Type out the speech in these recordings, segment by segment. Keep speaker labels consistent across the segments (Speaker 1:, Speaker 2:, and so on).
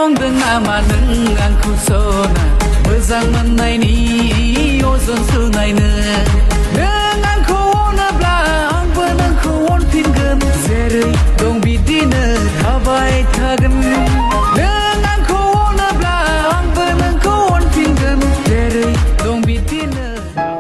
Speaker 1: नंदों नामा नों आंखौ सना मोजां मोननायनि अजन सुनायनो नों आंखौ अनोब्ला आंबो नोंखौ अनफिनगोन जेरै दं बिदिनो थाबाय थागोन नों आंखौ अनोब्ला आंबो नोंखौ अनफिनगोन जेरै दं बिदिनो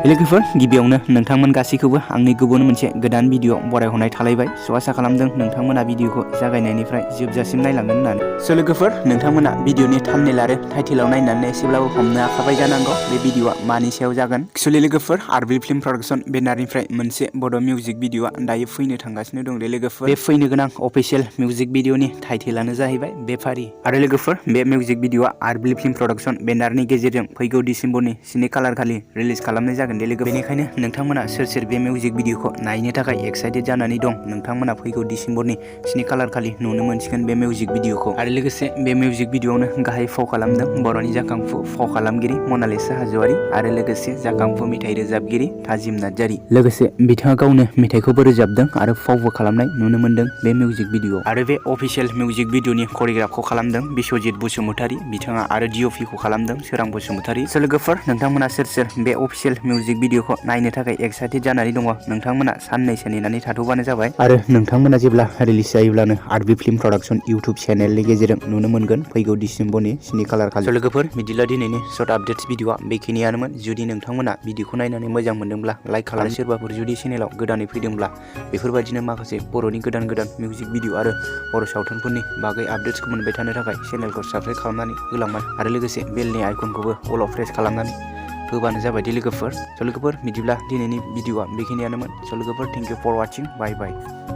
Speaker 2: लोगोफोर गिबियावनो नोंथांमोन गासैखौबो आंनि गुबुन मोनसे गोदान भिडिअ बरायहरनाय थालायबाय स' आसा खालामदों नोंथांमोना भिडिअखौ जागायनायनिफ्राय जोबजासिम नायलांगोन होननानै स' लोगोफोर नोंथांमोना भिडिअनि थाम्बनेल आरो टाइटेलाव नायनानै एसेब्लाबो हमनो हाखाबाय जानांगौ बे भिडिअआ मानि सायाव जागोन एक्चुअली लोगोफोर आरबि फिल्म प्रडाक्शन बेनारनिफ्राय मोनसे बड' मिउजिक भिडिअआ दायो फैनो थांगासिनो दं दे लोगोफोर बे फैनो गोनां अफिशियेल मिउजिक भिडिअनि टाइटेलानो जाहैबाय बेपारि आरो लोगोफोर बे मिउजिक भिडिअआ आरबि फिल्म प्रडाक्शन बेनारनि गेजेरजों फैगौ डिसेम्बरनि 7 खालार खालि रिलिज खालामनाय जागोन बेनिखायनो नोंथांमोना सोर बे मिउजिक भिडिअखौ नायनो थाखाय एक्साइटेड जानानै दं नोंथांमोना फैगौ डिसेम्बरनि 7 खालार खालि नुनो मोनसिगोन बे मिउजिक भिडिअखौ आरो लोगोसे बे मिउजिक भिडिअआवनो गाहाय फाव खालामदों बर'नि जाखांफु फाव खालामगिरि मनालिसा हाजोवारी आरो लोगोसे जाखांफु मेथाइ रोजाबगिरि ताजिम नार्जारी लोगोसे बिथाङा गावनो मेथाइखौबो रोजाबदों आरो फावबो खालामनाय नुनो मोन्दों बे मिउजिक भिडिअ आरो बे अफिशियेल मिउजिक भिडिअनि करिय'ग्राफखौ खालामदों बिश्वजित बसुमतारी बिथाङा आरो डिअपिखौ खालामदों सोरां बसुमतारी स' लोगोफोर नोंथांमोना सोर बे अफिशियेल मिउजिक भिडिअखौ नायनो थाखाय एक्साइटेड जानानै दङ नोंथांमोना साननैसो नेनानै थाथ'बानो जाबाय आरो नोंथांमोना जेब्ला रिलिज जायोब्लानो आरबि फिल्म प्रडाक्शन इउटुब चेनेलनि गेजेरजों नुनो मोनगोन फैगौ डिसेम्बरनि 7 खालार खालि लोगोफोर बिदिब्ला दिनैनि सर्ट आपडेट्स भिडिअआ बेखिनियानोमोन जुदि नोंथांमोना भिडिअखौ नायनानै मोजां मोनदोंब्ला लाइक खालाम सोरबाफोर जुदि चेनेलाव गोदानै फैदोंब्ला बेफोरबायदिनो माखासे बर'नि गोदान मिउजिक भिडिअ आरो बर' सावथुनफोरनि बागै आपडेट्सखौ मोनबाय थानो थाखाय चेनेलखौ साबस्क्राइब खालामनानै होलांबाय आरो लोगोसे बेलनि आइकनखौबो अलाव प्रेस खालामनानै होबानो जाबाय दि लोगोफोर स' लोगोफोर बिदिब्ला दिनैनि भिडिअआ बेखिनियानोमोन स' लोगोफोर thank you for watching bye bye